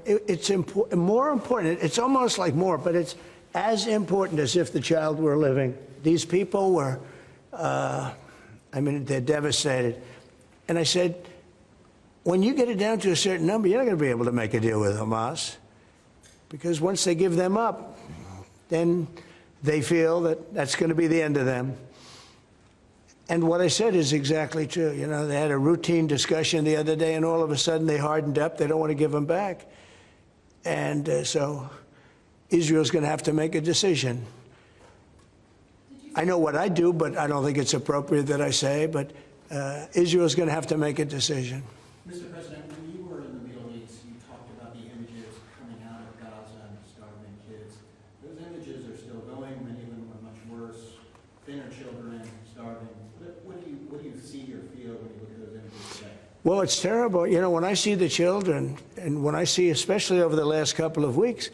it's more important. It's almost like more, but it's as important as if the child were living. These people were, I mean, they're devastated. And I said, when you get it down to a certain number, you're not going to be able to make a deal with Hamas, because once they give them up, then they feel that that's going to be the end of them. And what I said is exactly true. You know, they had a routine discussion the other day, and all of a sudden they hardened up. They don't want to give them back. And so Israel's going to have to make a decision. I know what I do, but I don't think it's appropriate that I say, but Israel's going to have to make a decision. Mr. President, when you were in the Middle East, you talked about the images coming out of Gaza and starving kids. Those images are still going. Many of them are much worse. Thinner children, starving. What do you see or feel when you look at those images today? Well, it's terrible. You know, when I see the children, and when I see, especially over the last couple of weeks,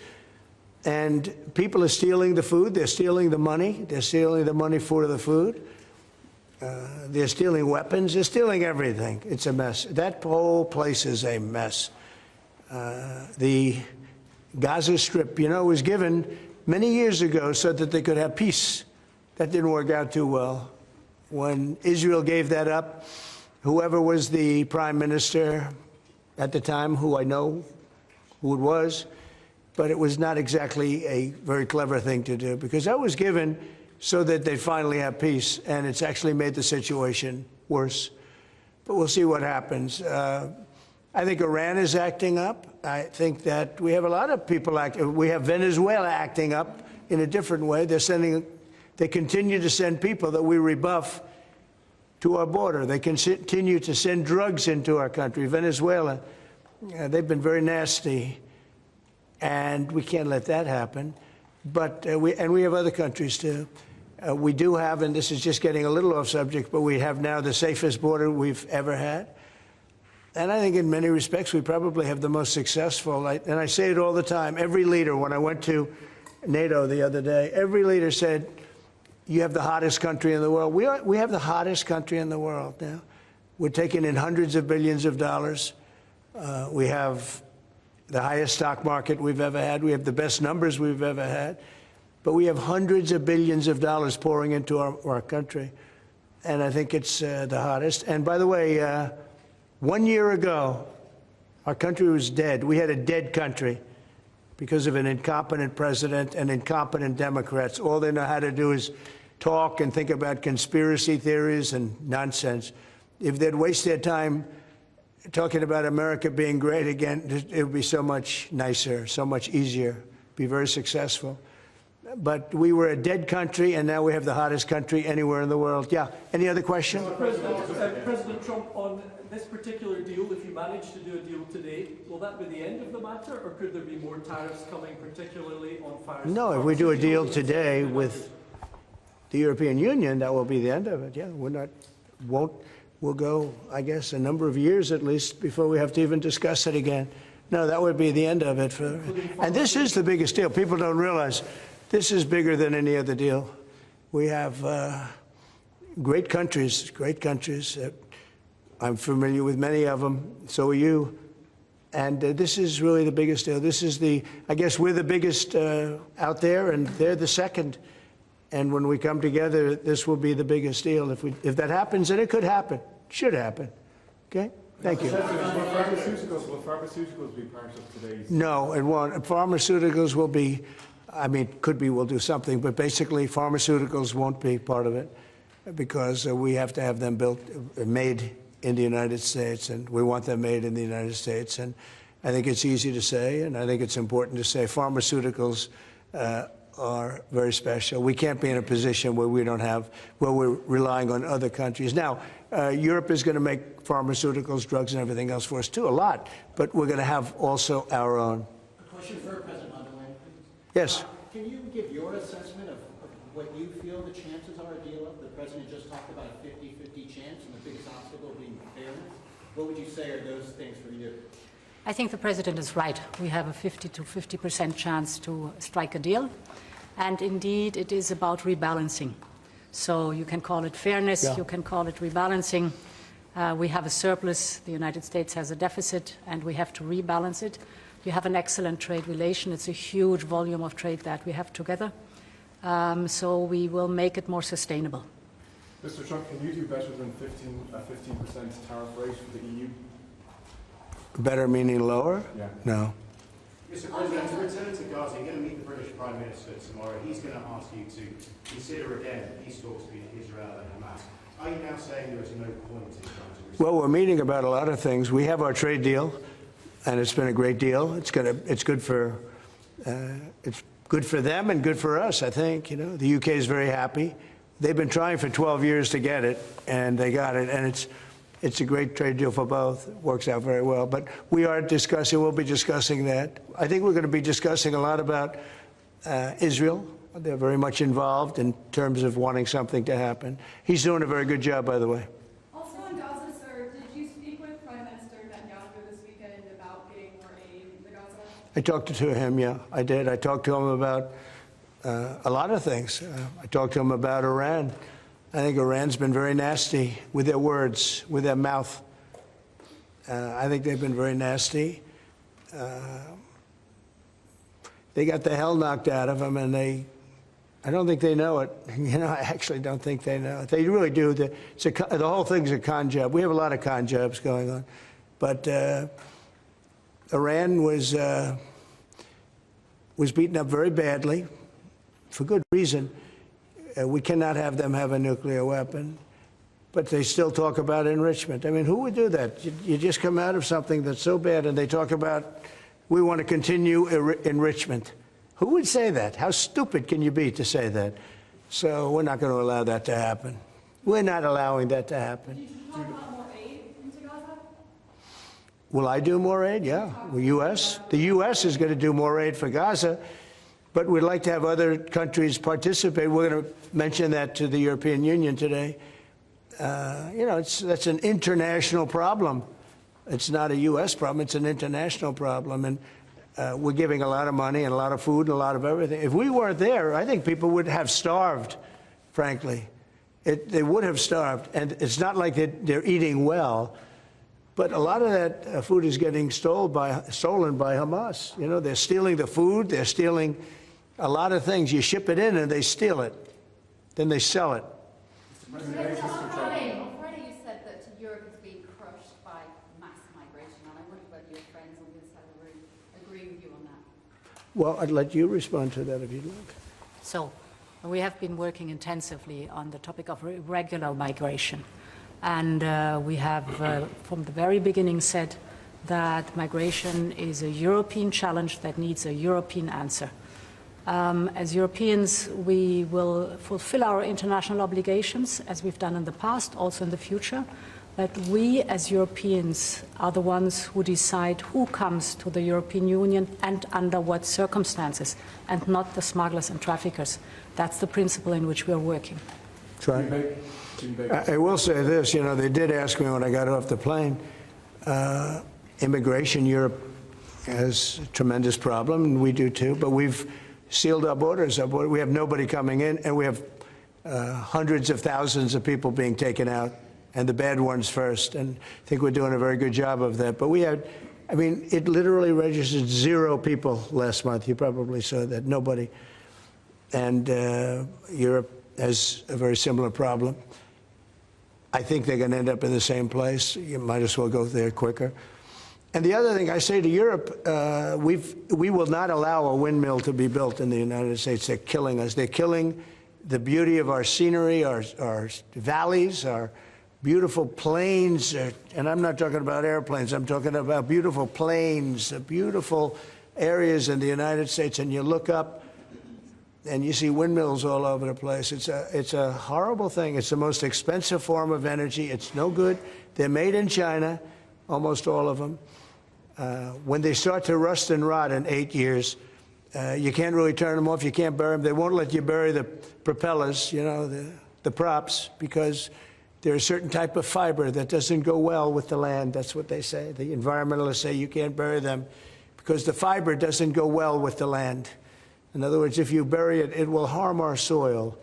and people are stealing the food, they're stealing the money, they're stealing the money for the food, they're stealing weapons, they're stealing everything. It's a mess. That whole place is a mess. The Gaza Strip, you know, was given many years ago so that they could have peace. That didn't work out too well. When Israel gave that up, whoever was the prime minister at the time, who I know who it was, but it was not exactly a very clever thing to do, because that was given so that they'd finally have peace, and it's actually made the situation worse. But we'll see what happens. I think Iran is acting up. I think that we have a lot of people acting. We have Venezuela acting up in a different way. They continue to send people that we rebuff to our border. They continue to send drugs into our country. Venezuela, they've been very nasty, and we can't let that happen. But we have other countries too. We do have, and this is just getting a little off subject, but we have now the safest border we've ever had. And I think in many respects we probably have the most successful. And I say it all the time. Every leader, when I went to NATO the other day, every leader said, you have the hottest country in the world. We have the hottest country in the world now. We're taking in hundreds of billions of dollars. We have the highest stock market we've ever had. We have the best numbers we've ever had. But we have hundreds of billions of dollars pouring into our country. And I think it's the hottest. And by the way, 1 year ago, our country was dead. We had a dead country because of an incompetent president and incompetent Democrats. All they know how to do is talk and think about conspiracy theories and nonsense. If they'd waste their time talking about America being great again, it would be so much nicer, so much easier, be very successful. But we were a dead country, and now we have the hottest country anywhere in the world. Yeah. Any other questions? President Trump, on this particular deal, if you manage to do a deal today, will that be the end of the matter, or could there be more tariffs coming, particularly on fires? No, if we do a deal today with the European Union, that will be the end of it. Yeah, we'll go, I guess, a number of years at least before we have to even discuss it again. No, that would be the end of it. And this is the biggest deal. People don't realize this is bigger than any other deal. We have great countries. I'm familiar with many of them. So are you. And this is really the biggest deal. This is I guess we're the biggest out there, and they're the second. And when we come together, this will be the biggest deal. If that happens, and it could happen, should happen. Okay? Thank you. Will pharmaceuticals be part of today's? No, it won't. Pharmaceuticals will be, I mean, could be, we'll do something, but basically pharmaceuticals won't be part of it because we have to have them made in the United States, and we want them made in the United States. And I think it's easy to say, and I think it's important to say pharmaceuticals are very special. We can't be in a position where we're relying on other countries. Now, Europe is going to make pharmaceuticals, drugs, and everything else for us too, a lot, but we're going to have also our own. A question for President Leyen, please. Yes. Can you give your assessment of what you feel the chances are a deal of? The President just talked about a 50-50 chance, and the biggest obstacle being fairness. What would you say are those things for you? I think the President is right. We have a 50 to 50% chance to strike a deal. And indeed, it is about rebalancing. So you can call it fairness, you can call it rebalancing. We have a surplus, the United States has a deficit, and we have to rebalance it. You have an excellent trade relation. It's a huge volume of trade that we have together. So we will make it more sustainable. Mr. Trump, can you do better than 15% tariff rate for the EU? Better meaning lower? Yeah. No. Mr. President, to return to Gaza, you're going to meet the British Prime Minister tomorrow. He's going to ask you to consider again peace talks between Israel and Hamas. Are you now saying there is no point in trying to resolve? Well, we're meeting about a lot of things. We have our trade deal, and it's been a great deal. It's good for them and good for us, I think. You know, the UK is very happy. They've been trying for 12 years to get it, and they got it. And it's a great trade deal for both. It works out very well. But we'll be discussing that. I think we're going to be discussing a lot about Israel. They're very much involved in terms of wanting something to happen. He's doing a very good job, by the way. Also in Gaza, sir, did you speak with Prime Minister Netanyahu this weekend about getting more aid to Gaza? I talked to him, yeah, I did. I talked to him about a lot of things. I talked to him about Iran. I think Iran's been very nasty with their words, with their mouth. I think they've been very nasty. They got the hell knocked out of them, and I don't think they know it. You know, I actually don't think they know it. They really do. The whole thing's a con job. We have a lot of con jobs going on. But Iran was beaten up very badly, for good reason. We cannot have them have a nuclear weapon. But they still talk about enrichment. I mean, who would do that? You just come out of something that's so bad, and they talk about, we want to continue enrichment. Who would say that? How stupid can you be to say that? So we're not going to allow that to happen. We're not allowing that to happen. Did you talk about more aid into Gaza? Will I do more aid? Yeah. The U.S. is going to do more aid for Gaza, but we'd like to have other countries participate. We're going to mention that to the European Union today. You know, that's an international problem. It's not a U.S. problem. It's an international problem. And we're giving a lot of money and a lot of food and a lot of everything. If we weren't there, I think people would have starved, frankly. They would have starved. And it's not like they're eating well. But a lot of that food is getting stolen by Hamas. You know, they're stealing the food. They're stealing a lot of things. You ship it in and they steal it. Then they sell it. On Friday, you said that Europe is being crushed by mass migration, and I wondered whether your friends on this side of the room agree with you on that. Well, I'd let you respond to that if you'd like. So we have been working intensively on the topic of irregular migration. And we have, from the very beginning, said that migration is a European challenge that needs a European answer. As Europeans, we will fulfill our international obligations, as we've done in the past, also in the future. But we, as Europeans, are the ones who decide who comes to the European Union and under what circumstances, and not the smugglers and traffickers. That's the principle in which we are working. Try. I will say this, you know, they did ask me when I got off the plane, immigration, Europe has a tremendous problem, and we do too, but we've sealed our borders. We have nobody coming in, and we have hundreds of thousands of people being taken out, and the bad ones first, and I think we're doing a very good job of that. But we had, I mean, it literally registered 0 people last month. You probably saw that, nobody. And Europe has a very similar problem. I think they're going to end up in the same place. You might as well go there quicker. And the other thing I say to Europe, we will not allow a windmill to be built in the United States. They're killing us. They're killing the beauty of our scenery, our valleys, our beautiful plains. And I'm not talking about airplanes. I'm talking about beautiful plains, beautiful areas in the United States. And you look up, and you see windmills all over the place. It's a horrible thing. It's the most expensive form of energy. It's no good. They're made in China, almost all of them. When they start to rust and rot in 8 years, you can't really turn them off. You can't bury them. They won't let you bury the propellers, you know, the props, because there's a certain type of fiber that doesn't go well with the land. That's what they say. The environmentalists say you can't bury them because the fiber doesn't go well with the land. In other words, if you bury it, it will harm our soil.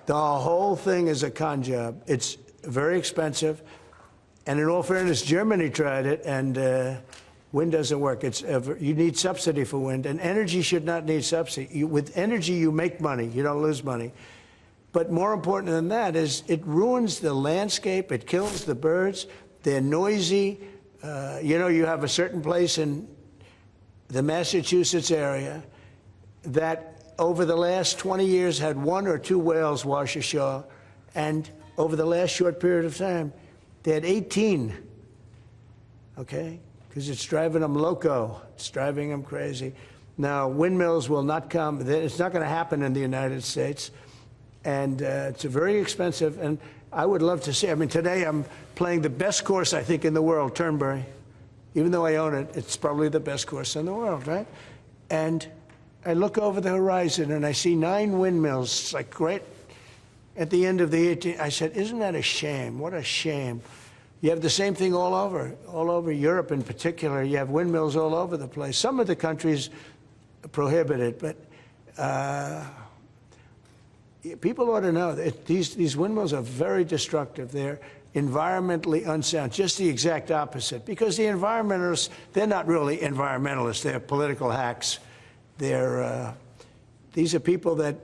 The whole thing is a con job. It's very expensive. And in all fairness, Germany tried it, and Wind doesn't work. You need subsidy for wind, and energy should not need subsidy. With energy, you make money. You don't lose money. But more important than that is it ruins the landscape. It kills the birds. They're noisy. You know, you have a certain place in the Massachusetts area that over the last 20 years had 1 or 2 whales wash ashore, and over the last short period of time, they had 18, okay? Because it's driving them loco. It's driving them crazy. Now, windmills will not come. It's not going to happen in the United States, and it's very expensive, and I would love to see. I mean, today I'm playing the best course, I think, in the world, Turnberry. Even though I own it, it's probably the best course in the world, right? And I look over the horizon, and I see 9 windmills. It's like great. At the end of the 18th, I said, isn't that a shame? What a shame. You have the same thing all over Europe in particular. You have windmills all over the place. Some of the countries prohibit it, but people ought to know that these windmills are very destructive. They're environmentally unsound, just the exact opposite. Because the environmentalists, they're not really environmentalists. They're political hacks. These are people that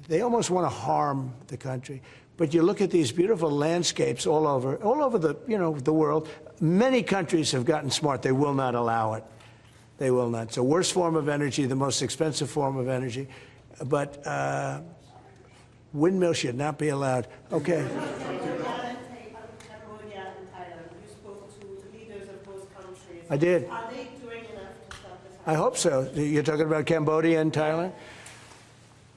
they almost want to harm the country. But you look at these beautiful landscapes all over the, you know, the world. Many countries have gotten smart. They will not allow it. They will not. It's the worst form of energy, the most expensive form of energy. But windmills should not be allowed. Okay. I did. Are they doing enough to stop this? I hope so. You're talking about Cambodia and Thailand?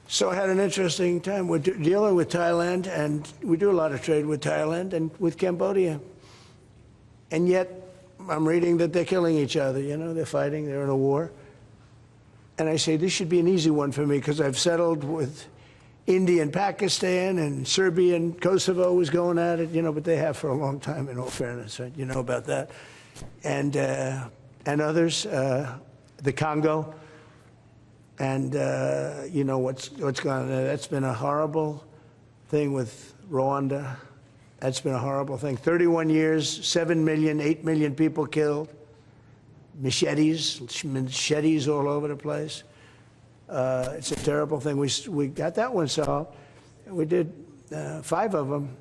So I had an interesting time. We're dealing with Thailand, and we do a lot of trade with Thailand and with Cambodia. And yet, I'm reading that they're killing each other, you know, they're fighting, they're in a war. And I say, this should be an easy one for me, because I've settled with India and Pakistan, and Serbia and Kosovo was going at it, you know, but they have for a long time, in all fairness, right? You know about that. And others, the Congo. And you know what's gone on there. That's been a horrible thing with Rwanda. That's been a horrible thing. 31 years, 7 million, 8 million people killed. Machetes all over the place. It's a terrible thing. We got that one solved. We did 5 of them.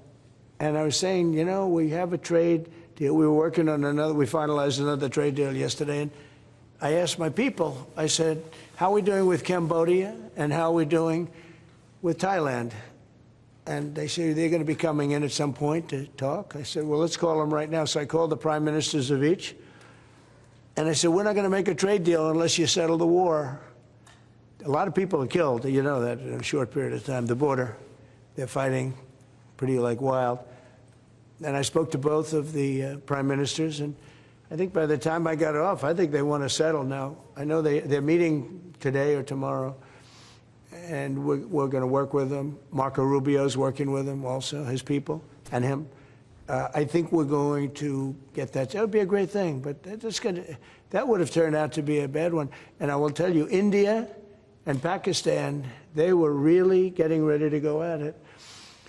And I was saying, you know, we have a trade deal. We were working on another. We finalized another trade deal yesterday. And I asked my people, I said, how are we doing with Cambodia, and how are we doing with Thailand? And they say they're going to be coming in at some point to talk. I said, well, let's call them right now. So I called the prime ministers of each. And I said, we're not going to make a trade deal unless you settle the war. A lot of people are killed, you know that, in a short period of time. The border, they're fighting pretty like wild. And I spoke to both of the prime ministers, and I think by the time I got off, I think they want to settle now. I know they're meeting today or tomorrow, and we're going to work with them. Marco Rubio's working with them also, his people, and him. I think we're going to get that. That would be a great thing, but that would have turned out to be a bad one. And I will tell you, India and Pakistan, they were really getting ready to go at it.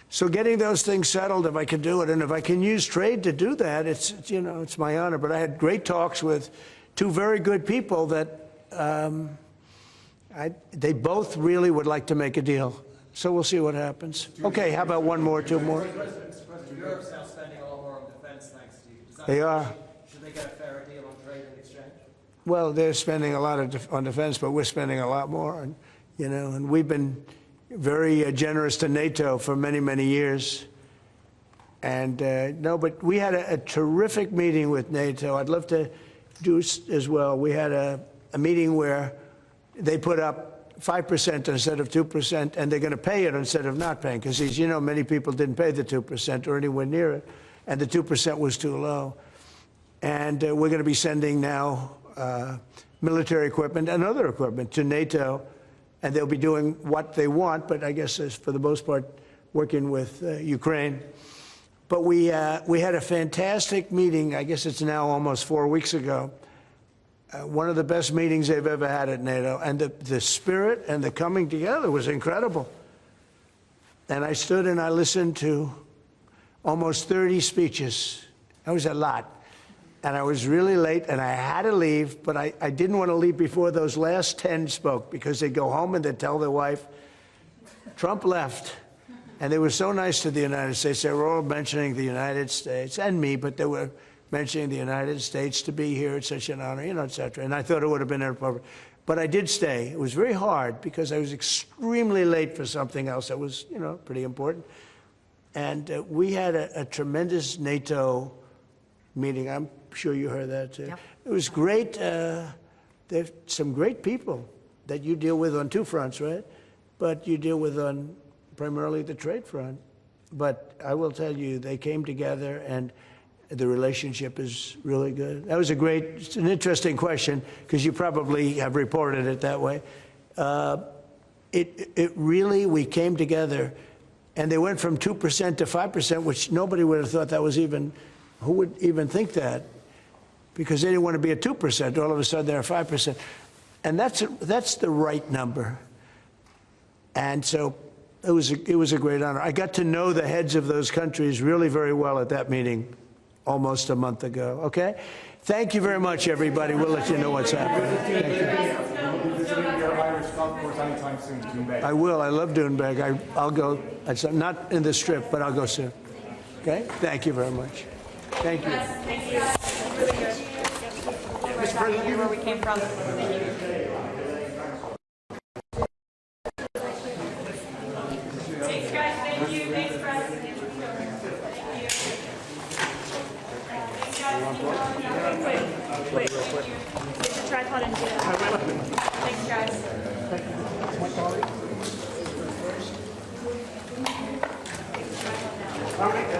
So getting those things settled, if I can do it, and if I can use trade to do that, it's you know, it's my honor. But I had great talks with 2 very good people that they both really would like to make a deal. So we'll see what happens. Okay, how about 1 more, 2 more? Europe's now spending a lot more on defence, thanks to you. Does that They mean are. Should they get a fairer deal on trade and exchange? Well, they're spending a lot on defense, but we're spending a lot more, and you know, and we've been very generous to NATO for many, many years. And no, but we had a terrific meeting with NATO. I'd love to do as well. We had a meeting where they put up 5% instead of 2%, and they're going to pay it instead of not paying, because, as you know, many people didn't pay the 2% or anywhere near it, and the 2% was too low. And we're going to be sending now military equipment and other equipment to NATO, and they'll be doing what they want, but I guess for the most part working with Ukraine. But we had a fantastic meeting. I guess it's now almost 4 weeks ago. One of the best meetings they've ever had at NATO, and the spirit and the coming together was incredible. And I stood and I listened to almost 30 speeches. That was a lot. and I was really late, and I had to leave, but I didn't want to leave before those last 10 spoke, because they'd go home and they'd tell their wife, Trump left. And they were so nice to the United States. They were all mentioning the United States, and me, but they were mentioning the United States, to be here. It's such an honor, you know, et cetera. And I thought it would have been inappropriate. But I did stay. It was very hard because I was extremely late for something else that was, you know, pretty important. And we had a tremendous NATO meeting. I'm sure you heard that too. Yep. It was great. There's some great people that you deal with on two fronts, right? But you deal with on primarily the trade front. But I will tell you, they came together, and the relationship is really good. That was it's an interesting question, because you probably have reported it that way. It really, we came together, and they went from 2% to 5%, which nobody would have thought that was even, who would even think that? Because they didn't want to be at 2%. All of a sudden, they're 5%. And that's the right number. And so it was a great honor. I got to know the heads of those countries really very well at that meeting almost a month ago, okay? Thank you very much, everybody. We'll let you know what's happening. Thank you. Will you be visiting your Irish golf course anytime soon, Doonbeg? I will. I love Doonbeg. I'll go. It's not in the Strip, but I'll go soon. Okay? Thank you very much. Thank you. Thank you. Really good. Mr. President, where we came from. Thank you. Thanks, guys. Thank you. Thanks, Prez. Thank you. Thanks, guys. Wait. Get the tripod and do that. Thanks, guys. Okay.